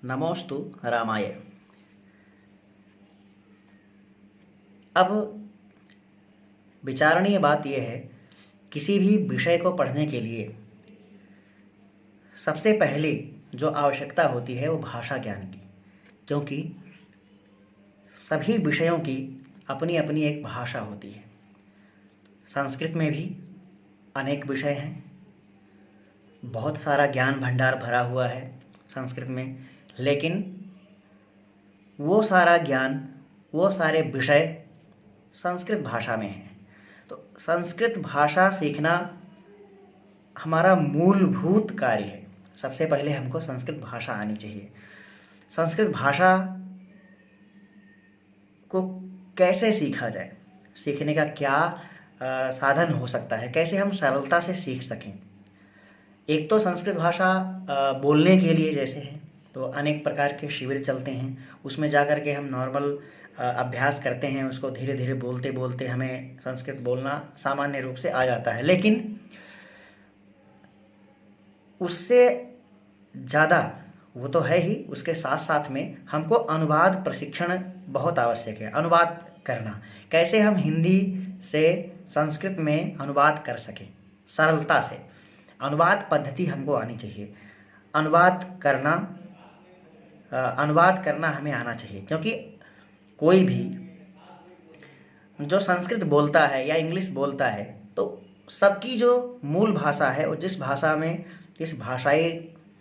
नमोस्तु रामाय। अब विचारणीय बात यह है, किसी भी विषय को पढ़ने के लिए सबसे पहले जो आवश्यकता होती है वो भाषा ज्ञान की, क्योंकि सभी विषयों की अपनी अपनी एक भाषा होती है। संस्कृत में भी अनेक विषय हैं, बहुत सारा ज्ञान भंडार भरा हुआ है संस्कृत में, लेकिन वो सारा ज्ञान, वो सारे विषय संस्कृत भाषा में हैं। तो संस्कृत भाषा सीखना हमारा मूलभूत कार्य है। सबसे पहले हमको संस्कृत भाषा आनी चाहिए। संस्कृत भाषा को कैसे सीखा जाए, सीखने का क्या साधन हो सकता है, कैसे हम सरलता से सीख सकें। एक तो संस्कृत भाषा बोलने के लिए जैसे है तो अनेक प्रकार के शिविर चलते हैं, उसमें जा कर के हम नॉर्मल अभ्यास करते हैं, उसको धीरे धीरे बोलते बोलते हमें संस्कृत बोलना सामान्य रूप से आ जाता है। लेकिन उससे ज़्यादा वो तो है ही, उसके साथ साथ में हमको अनुवाद प्रशिक्षण बहुत आवश्यक है। अनुवाद करना, कैसे हम हिंदी से संस्कृत में अनुवाद कर सकें सरलता से, अनुवाद पद्धति हमको आनी चाहिए। अनुवाद करना हमें आना चाहिए, क्योंकि कोई भी जो संस्कृत बोलता है या इंग्लिश बोलता है तो सबकी जो मूल भाषा है, वो जिस भाषा में, जिस भाषाई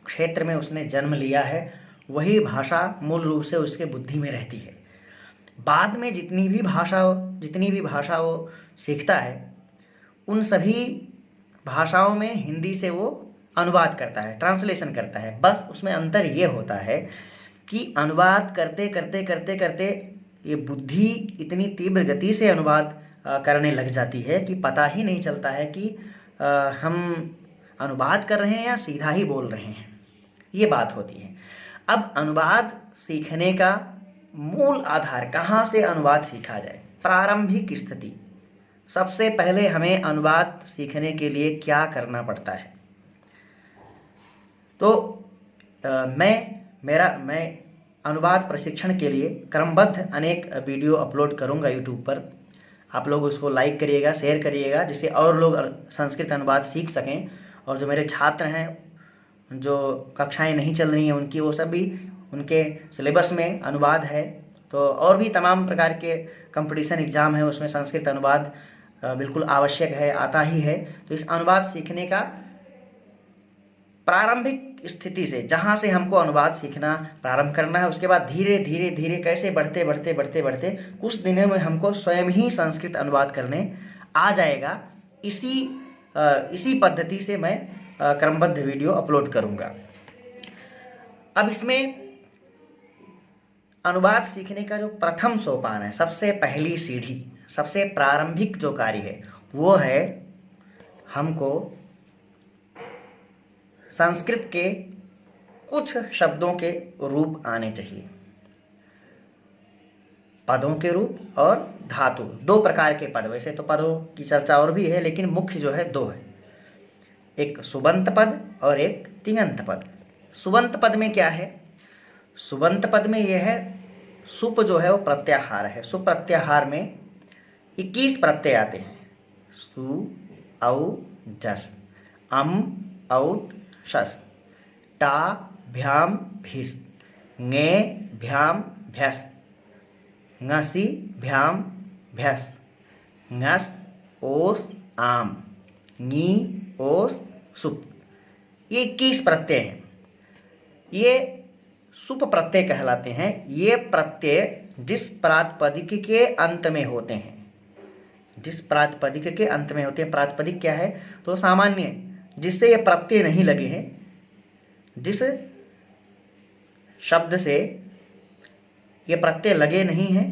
क्षेत्र में उसने जन्म लिया है, वही भाषा मूल रूप से उसके बुद्धि में रहती है। बाद में जितनी भी भाषा वो सीखता है, उन सभी भाषाओं में हिंदी से वो अनुवाद करता है, ट्रांसलेशन करता है। बस उसमें अंतर ये होता है कि अनुवाद करते करते करते करते ये बुद्धि इतनी तीव्र गति से अनुवाद करने लग जाती है कि पता ही नहीं चलता है कि हम अनुवाद कर रहे हैं या सीधा ही बोल रहे हैं। ये बात होती है। अब अनुवाद सीखने का मूल आधार, कहाँ से अनुवाद सीखा जाए, प्रारंभिक स्थिति। सबसे पहले हमें अनुवाद सीखने के लिए क्या करना पड़ता है? तो मैं अनुवाद प्रशिक्षण के लिए क्रमबद्ध अनेक वीडियो अपलोड करूंगा यूट्यूब पर। आप लोग उसको लाइक करिएगा, शेयर करिएगा, जिससे और लोग संस्कृत अनुवाद सीख सकें। और जो मेरे छात्र हैं, जो कक्षाएं नहीं चल रही हैं उनकी, वो सब भी, उनके सिलेबस में अनुवाद है। तो और भी तमाम प्रकार के कंपटीशन एग्ज़ाम है, उसमें संस्कृत अनुवाद बिल्कुल आवश्यक है, आता ही है। तो इस अनुवाद सीखने का प्रारंभिक स्थिति से, जहाँ से हमको अनुवाद सीखना प्रारंभ करना है, उसके बाद धीरे धीरे धीरे कैसे बढ़ते बढ़ते बढ़ते बढ़ते कुछ दिनों में हमको स्वयं ही संस्कृत अनुवाद करने आ जाएगा। इसी पद्धति से मैं क्रमबद्ध वीडियो अपलोड करूँगा। अब इसमें अनुवाद सीखने का जो प्रथम सोपान है, सबसे पहली सीढ़ी, सबसे प्रारंभिक जो कार्य है, वो है हमको संस्कृत के कुछ शब्दों के रूप आने चाहिए। पदों के रूप और धातु, दो प्रकार के पद। वैसे तो पदों की चर्चा और भी है, लेकिन मुख्य जो है दो है, एक सुबंत पद और एक तिङंत पद। सुबंत पद में क्या है? सुबंत पद में यह है, सुप जो है वो प्रत्याहार है। सुप प्रत्याहार में 21 प्रत्यय आते हैं। सु, औ, जस, अम, औट, शस, टा, भ्याम, भिस, ङे, भ्याम, भ्यस, ङसि, भ्याम, भ्यस, ङस, ओस, आम, ङी, ओस, सुप। ये 21 प्रत्यय हैं। ये सुप प्रत्यय कहलाते हैं। ये प्रत्यय जिस प्रातिपदिक के अंत में होते हैं, जिस प्रातिपदिक के अंत में होते हैं। प्रातिपदिक क्या है? तो सामान्य जिससे ये प्रत्यय नहीं लगे हैं, जिस शब्द से ये प्रत्यय लगे नहीं हैं,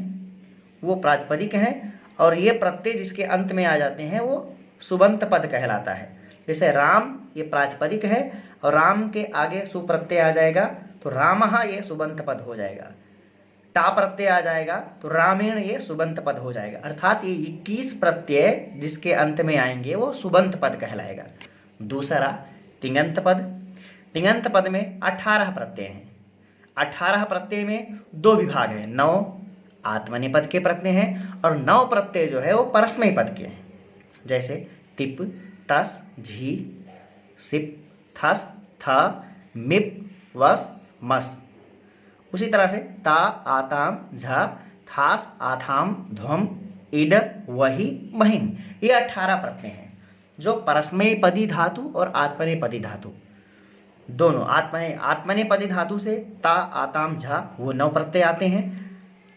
वो प्रातिपदिक है। और ये प्रत्यय जिसके अंत में आ जाते हैं वो सुबंत पद कहलाता है। जैसे राम, ये प्रातिपदिक है और राम के आगे सुप्रत्यय आ जाएगा तो रामः, ये सुबंत पद हो जाएगा। टा प्रत्यय आ जाएगा तो रामेण, ये सुबंत पद हो जाएगा। अर्थात ये 21 प्रत्यय जिसके अंत में आएंगे वो सुबंत पद कहलाएगा। दूसरा तिङंत पद। तिङंत पद में 18 प्रत्यय हैं। 18 प्रत्यय में 2 विभाग है, 9 आत्मनेपद के प्रत्यय हैं और 9 प्रत्यय जो है वो परस्मय पद के हैं। जैसे तिप, तस, झी, सिप, थस, था, मिप, वस, मस। उसी तरह से ता, आताम, झा, थास, आथाम, ध्वम, इड, वही, महिम। ये 18 प्रत्यय हैं जो परस्मैपदी धातु और आत्मनेपदी धातु दोनों, आत्मनेपदी धातु से ता, आताम, झा वो 9 प्रत्यय आते हैं,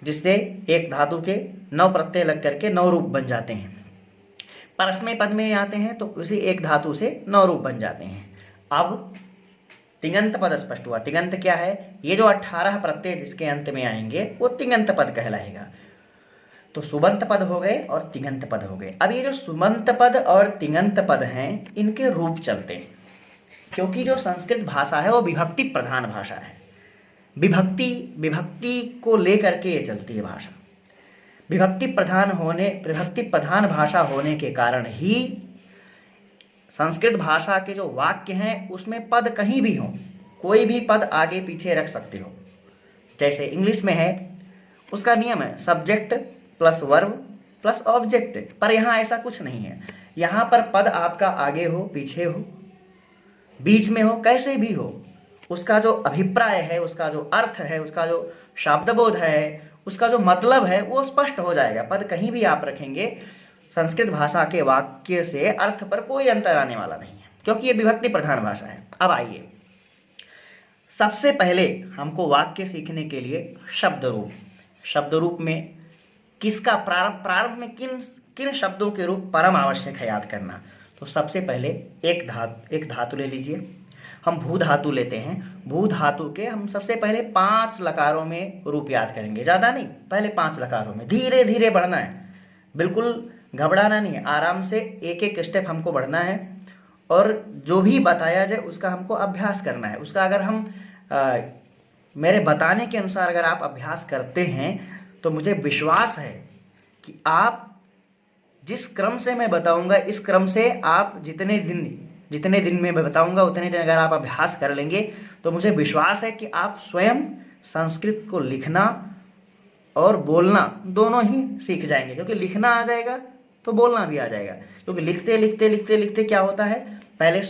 जिससे एक धातु के 9 प्रत्यय लग करके 9 रूप बन जाते हैं। परस्मय पद में आते हैं तो उसी एक धातु से 9 रूप बन जाते हैं। अब तिङंत पद स्पष्ट हुआ। तिङंत क्या है? ये जो 18 प्रत्यय जिसके अंत में आएंगे वो तिङंत पद कहलाएगा। तो सुबंत पद हो गए और तिङंत पद हो गए। अब ये जो सुबंत पद और तिङंत पद हैं इनके रूप चलते हैं, क्योंकि जो संस्कृत भाषा है वो विभक्ति प्रधान भाषा है। विभक्ति को लेकर के ये चलती है भाषा। विभक्ति प्रधान भाषा होने के कारण ही संस्कृत भाषा के जो वाक्य हैं उसमें पद कहीं भी हो, कोई भी पद आगे पीछे रख सकते हो। जैसे इंग्लिश में है, उसका नियम है subject plus verb plus object, पर यहाँ ऐसा कुछ नहीं है। यहाँ पर पद आपका आगे हो, पीछे हो, बीच में हो, कैसे भी हो, उसका जो अभिप्राय है, उसका जो अर्थ है, उसका जो शब्दबोध है, उसका जो मतलब है वो स्पष्ट हो जाएगा। पद कहीं भी आप रखेंगे, संस्कृत भाषा के वाक्य से अर्थ पर कोई अंतर आने वाला नहीं है, क्योंकि ये विभक्ति प्रधान भाषा है। अब आइए, सबसे पहले हमको वाक्य सीखने के लिए शब्द रूप में किसका प्रारंभ में किन शब्दों के रूप परम आवश्यक है याद करना। तो सबसे पहले एक धातु ले लीजिए। हम भू धातु लेते हैं। भू धातु के हम सबसे पहले 5 लकारों में रूप याद करेंगे, ज़्यादा नहीं, पहले 5 लकारों में धीरे धीरे बढ़ना है, बिल्कुल घबराना नहीं है, आराम से एक एक स्टेप हमको बढ़ना है और जो भी बताया जाए उसका हमको अभ्यास करना है। उसका अगर हम मेरे बताने के अनुसार अगर आप अभ्यास करते हैं तो मुझे विश्वास है कि आप जिस क्रम से मैं बताऊंगा, इस क्रम से आप जितने दिन में मैं बताऊंगा उतने दिन अगर आप अभ्यास कर लेंगे तो मुझे विश्वास है कि आप स्वयं संस्कृत को लिखना और बोलना दोनों ही सीख जाएंगे, क्योंकि लिखना आ जाएगा तो बोलना भी आ जाएगा। क्योंकि लिखते क्या होता है, पहले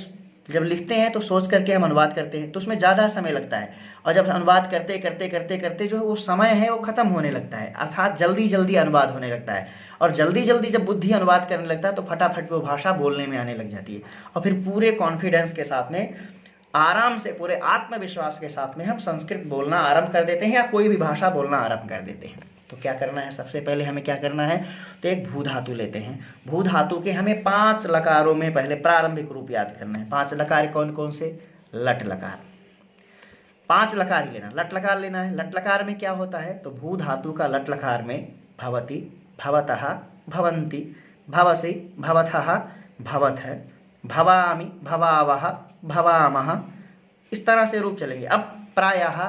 जब लिखते हैं तो सोच करके हम अनुवाद करते हैं तो उसमें ज़्यादा समय लगता है, और जब अनुवाद करते जो है वो समय है वो खत्म होने लगता है, अर्थात जल्दी अनुवाद होने लगता है। और जल्दी जब बुद्धि अनुवाद करने लगता है तो फटाफट वो भाषा बोलने में आने लग जाती है, और फिर पूरे कॉन्फिडेंस के साथ में, आराम से, पूरे आत्मविश्वास के साथ में हम संस्कृत बोलना आरंभ कर देते हैं या कोई भी भाषा बोलना आरंभ कर देते हैं। तो क्या करना है, सबसे पहले हमें क्या करना है, तो एक भू धातु लेते हैं। भू धातु के हमें 5 लकारों में पहले प्रारंभिक रूप याद करना है। 5 लकार कौन कौन से? लट लकार, 5 लकार ही लेना, लट लकार लेना है। लट लकार में क्या होता है, तो भू धातु का लट लकार में भवति, भवतः, भवन्ति, भवसि, भवथः, भवथ, भवामि, भवावः, भवामः, इस तरह से रूप चलेंगे। अब प्रायः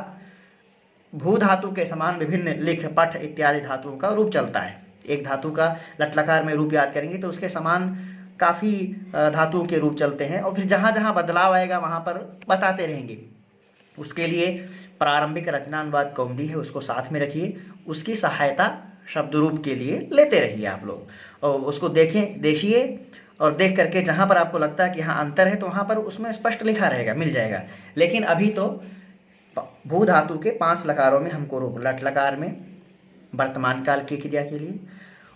भू धातु के समान विभिन्न लिख, पठ इत्यादि धातुओं का रूप चलता है। एक धातु का लट्लकार में रूप याद करेंगे तो उसके समान काफ़ी धातुओं के रूप चलते हैं, और फिर जहाँ जहाँ बदलाव आएगा वहाँ पर बताते रहेंगे। उसके लिए प्रारंभिक रचनानुवाद कौमुदी है, उसको साथ में रखिए, उसकी सहायता शब्द रूप के लिए लेते रहिए आप लोग, और उसको देखिए और देख करके जहाँ पर आपको लगता है कि हाँ अंतर है तो वहाँ पर उसमें स्पष्ट लिखा रहेगा, मिल जाएगा। लेकिन अभी तो भू धातु के 5 लकारों में हमको रूप, लट लकार में वर्तमान काल की क्रिया के लिए,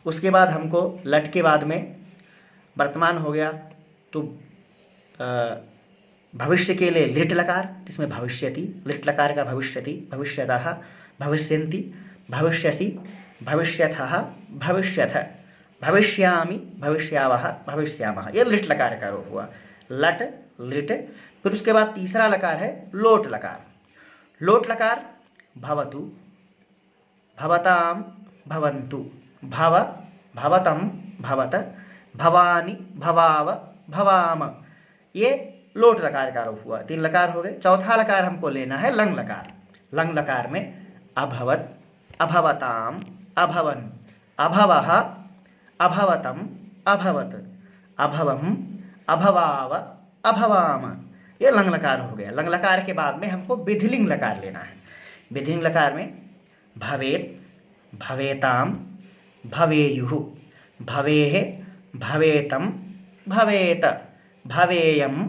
उसके बाद हमको लट के बाद में वर्तमान हो गया तो भविष्य के लिए लिट लकार, जिसमें भविष्यति, लिट लकार का भविष्यति, भविष्यतः, भविष्यन्ति, भविष्यसि, भविष्यथः, भविष्यथ, भविष्यामि, भविष्यावः, भविष्यामः, ये लिट लकार का रूप हुआ, लट लिट। फिर उसके बाद तीसरा लकार है लोट लकार। लोट लकार भवतु, भवताम, भवन्तु, भव, भवतम, भवत, भवानि, भवाव, भवाम, ये लोट लकार का रूप हुआ। 3 लकार हो गए। चौथा लकार हमको लेना है लंग लकार। लंग लकार में अभवत, अभवताम, अभवन, अभवः, अभवतम, अभवत, अभवम, अभवाव, अभवाम, ये लंग लकार हो गया। लंग लकार के बाद में हमको विधिलिंग लकार लेना है। विधिलिंग लकार में भवेत, भवेताम, भवेयुः, भवेः, भवेतम, भवेत, भवेयम,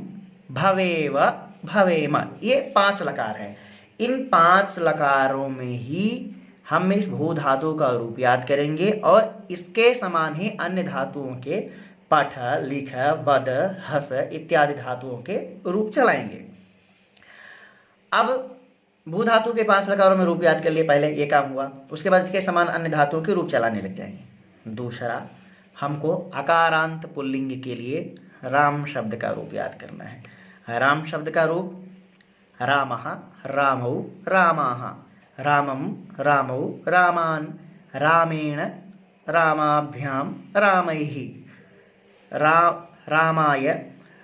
भवेव, भवेम, ये 5 लकार हैं। इन 5 लकारों में ही हम इस भू धातु का रूप याद करेंगे और इसके समान ही अन्य धातुओं के पठ, लिख, वद, हस इत्यादि धातुओं के रूप चलाएंगे। अब भू धातु के 5 लकारों में रूप याद कर लिए, पहले ये काम हुआ। उसके बाद इसके समान अन्य धातुओं के रूप चलाने लग जाएंगे। दूसरा, हमको अकारांत पुल्लिंग के लिए राम शब्द का रूप याद करना है। राम शब्द का रूप रामः, रामौ, रामाः, रामं, रामौ, रामान्, रामेण, रामाभ्यां, रामैः, रामाय,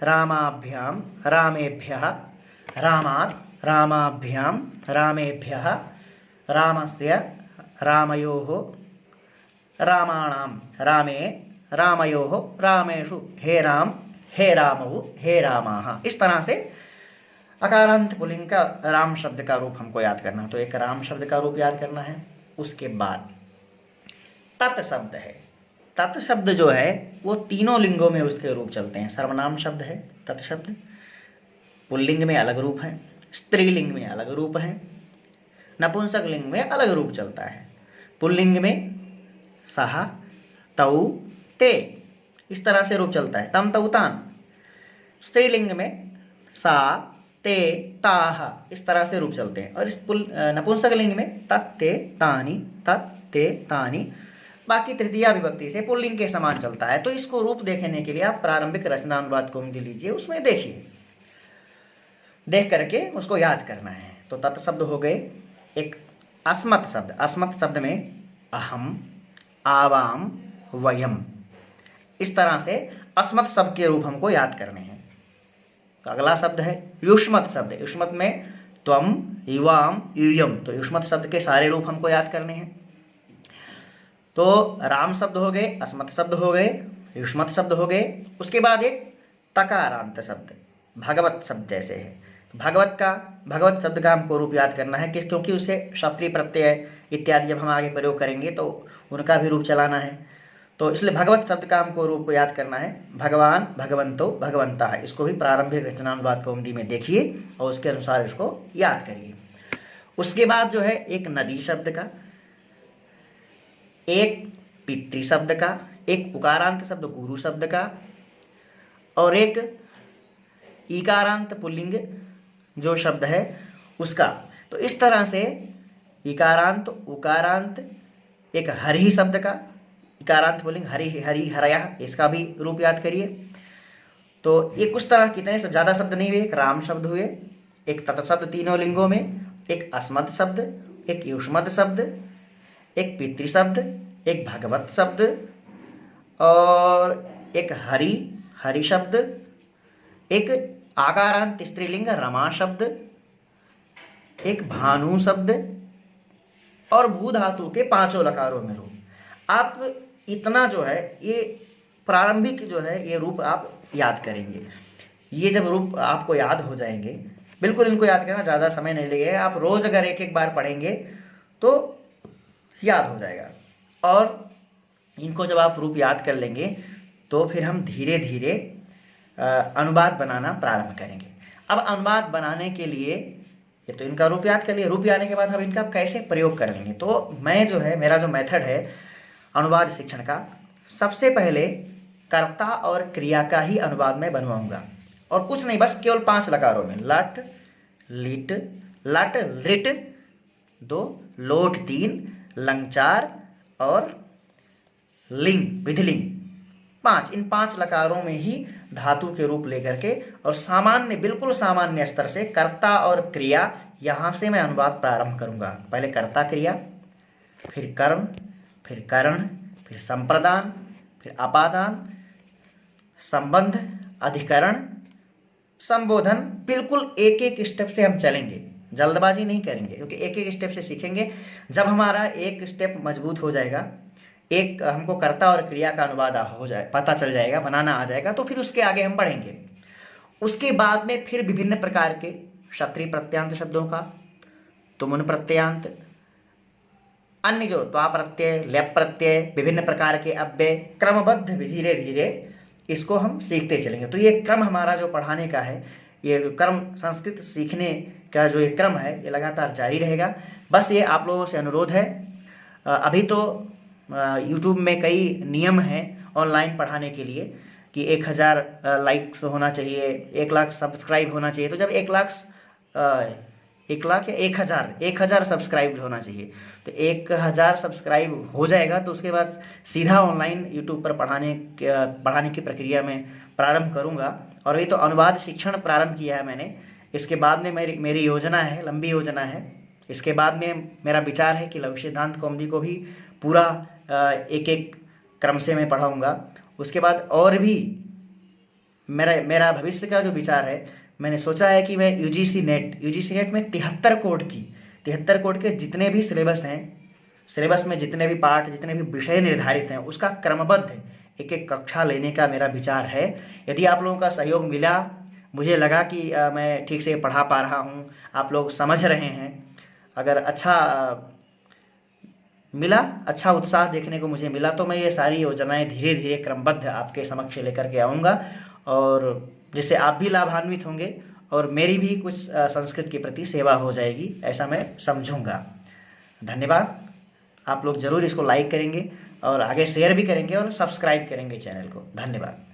रामाभ्यां, रामेभ्यः, रामात्, रामाभ्यां, रामेभ्यः, रामस्य, रामयोः, रामाणां, रामे, रामयोः, रामेषु, हे राम, हे रामौ, हे रामाः। इस तरह से अकारांत पुल्लिंग का राम शब्द का रूप हमको याद करना है। तो एक राम शब्द का रूप याद करना है। उसके बाद तत् शब्द है। तत् शब्द जो है वो तीनों लिंगों में उसके रूप चलते हैं। सर्वनाम शब्द है तत् शब्द, पुल्लिंग में अलग रूप है, स्त्रीलिंग में अलग रूप है, नपुंसक लिंग में अलग रूप चलता है। पुल्लिंग में सहा, तौ, ते, इस तरह से रूप चलता है, तम, तौ, तान। स्त्रीलिंग में सा, ते, ताह, इस तरह से रूप चलते हैं। और इस नपुंसक लिंग में तत्ते, तानी, तत्ते, तानी, बाकी तृतीया विभक्ति से पुल्लिंग के समान चलता है। तो इसको रूप देखने के लिए आप प्रारंभिक रचनानुवाद कौमुदी लीजिए, उसमें देखिए, देख करके उसको याद करना है। तो तत् शब्द हो गए। एक अस्मत् शब्द, अस्मत् शब्द में अहम, आवाम, वयम, इस तरह से अस्मत् शब्द के रूप हमको याद करने हैं। तो अगला शब्द है युष्मत् शब्द। युष्मत् में त्वम, युवाम, यूयम, तो युष्मत् शब्द के सारे रूप हमको याद करने हैं। तो राम शब्द हो गए, अस्मत् शब्द हो गए, युष्मत् शब्द हो गए। उसके बाद एक तकारांत शब्द, भगवत शब्द जैसे है। भगवत शब्द का हमको रूप याद करना है, क्योंकि उसे क्षत्रिय प्रत्यय इत्यादि जब हम आगे प्रयोग करेंगे तो उनका भी रूप चलाना है। तो इसलिए भगवत शब्द का हमको रूप याद करना है। भगवान, भगवंतो, भगवंता, इसको भी प्रारंभिक रचनानुवाद कौमुदी में देखिए और उसके अनुसार इसको याद करिए। उसके बाद जो है एक नदी शब्द का, एक पितृ शब्द का, एक उकारांत शब्द गुरु शब्द का, और एक इकारांत पुल्लिंग जो शब्द है उसका। तो इस तरह से इकारांत, उकारांत, एक हरि शब्द का, इकारांत पुल्लिंग हरि, हरि, हरयः, इसका भी रूप याद करिए। तो ये कुछ तरह कितने ज़्यादा शब्द नहीं हुए, एक राम शब्द हुए, एक तत् शब्द तीनों लिंगों में, एक अस्मत् शब्द, एक युष्मत् शब्द, एक पितृ शब्द, एक भगवत शब्द, और एक हरि, हरि शब्द, एक आकारांत स्त्रीलिंग रमा शब्द, एक भानु शब्द, और भू धातु के 5 लकारों में रूप। आप इतना जो है ये प्रारंभिक जो है ये रूप आप याद करेंगे। ये जब रूप आपको याद हो जाएंगे, बिल्कुल इनको याद करना ज़्यादा समय नहीं लगेगा। आप रोज़ अगर एक एक बार पढ़ेंगे तो याद हो जाएगा। और इनको जब आप रूप याद कर लेंगे तो फिर हम धीरे धीरे अनुवाद बनाना प्रारंभ करेंगे। अब अनुवाद बनाने के लिए ये तो इनका रूप याद कर लिए, रूप याद के बाद हम इनका कैसे प्रयोग कर लेंगे। तो मैं जो है, मेरा जो मेथड है अनुवाद शिक्षण का, सबसे पहले कर्ता और क्रिया का ही अनुवाद में बनवाऊंगा, और कुछ नहीं, बस केवल 5 लकारों में लट, लिट, लट, लिट 2, लोट 3, लंग 4 और लिंग, विधिलिंग 5। इन 5 लकारों में ही धातु के रूप लेकर के और सामान्य, बिल्कुल सामान्य स्तर से कर्ता और क्रिया, यहाँ से मैं अनुवाद प्रारंभ करूंगा। पहले कर्ता क्रिया, फिर कर्म, फिर करण, फिर संप्रदान, फिर अपादान, संबंध, अधिकरण, संबोधन। बिल्कुल एक एक स्टेप से हम चलेंगे, जल्दबाजी नहीं करेंगे, क्योंकि एक एक स्टेप से सीखेंगे। जब हमारा एक स्टेप मजबूत हो जाएगा, एक हमको कर्ता और क्रिया का अनुवाद हो जाए, पता चल जाएगा, बनाना आ जाएगा, तो फिर उसके आगे हम बढ़ेंगे। उसके बाद में फिर विभिन्न प्रकार के क्षत्रिय प्रत्यांत शब्दों का, तुमुन प्रत्ययान्त, अन्य जो त्वा प्रत्यय, लेप प्रत्यय, विभिन्न प्रकार के अव्यय क्रमबद्ध धीरे धीरे इसको हम सीखते चलेंगे। तो ये क्रम हमारा जो पढ़ाने का है, ये क्रम संस्कृत सीखने का जो ये क्रम है, ये लगातार जारी रहेगा। बस ये आप लोगों से अनुरोध है, अभी तो यूट्यूब में कई नियम हैं ऑनलाइन पढ़ाने के लिए कि 1000 लाइक्स होना चाहिए, 1 लाख सब्सक्राइब होना चाहिए। तो जब 1 लाख 1 लाख या 1000 सब्सक्राइब होना चाहिए, तो 1000 सब्सक्राइब हो जाएगा तो उसके बाद सीधा ऑनलाइन यूट्यूब पर पढ़ाने की प्रक्रिया में प्रारंभ करूंगा। और ये तो अनुवाद शिक्षण प्रारंभ किया है मैंने। इसके बाद में मेरी योजना है, लंबी योजना है। इसके बाद में मेरा विचार है कि लघु सिद्धांत कौमुदी को भी पूरा एक एक क्रम से मैं पढ़ाऊँगा। उसके बाद और भी मेरा भविष्य का जो विचार है, मैंने सोचा है कि मैं यूजीसी नेट में 73 कोड के जितने भी सिलेबस हैं, सिलेबस में जितने भी पाठ, जितने भी विषय निर्धारित हैं, उसका क्रमबद्ध एक एक कक्षा लेने का मेरा विचार है। यदि आप लोगों का सहयोग मिला, मुझे लगा कि मैं ठीक से पढ़ा पा रहा हूँ, आप लोग समझ रहे हैं, अगर अच्छा मिला, अच्छा उत्साह देखने को मुझे मिला, तो मैं ये सारी योजनाएं धीरे धीरे क्रमबद्ध आपके समक्ष लेकर के आऊँगा, और जिससे आप भी लाभान्वित होंगे और मेरी भी कुछ संस्कृत के प्रति सेवा हो जाएगी, ऐसा मैं समझूंगा। धन्यवाद। आप लोग ज़रूर इसको लाइक करेंगे और आगे शेयर भी करेंगे और सब्सक्राइब करेंगे चैनल को। धन्यवाद।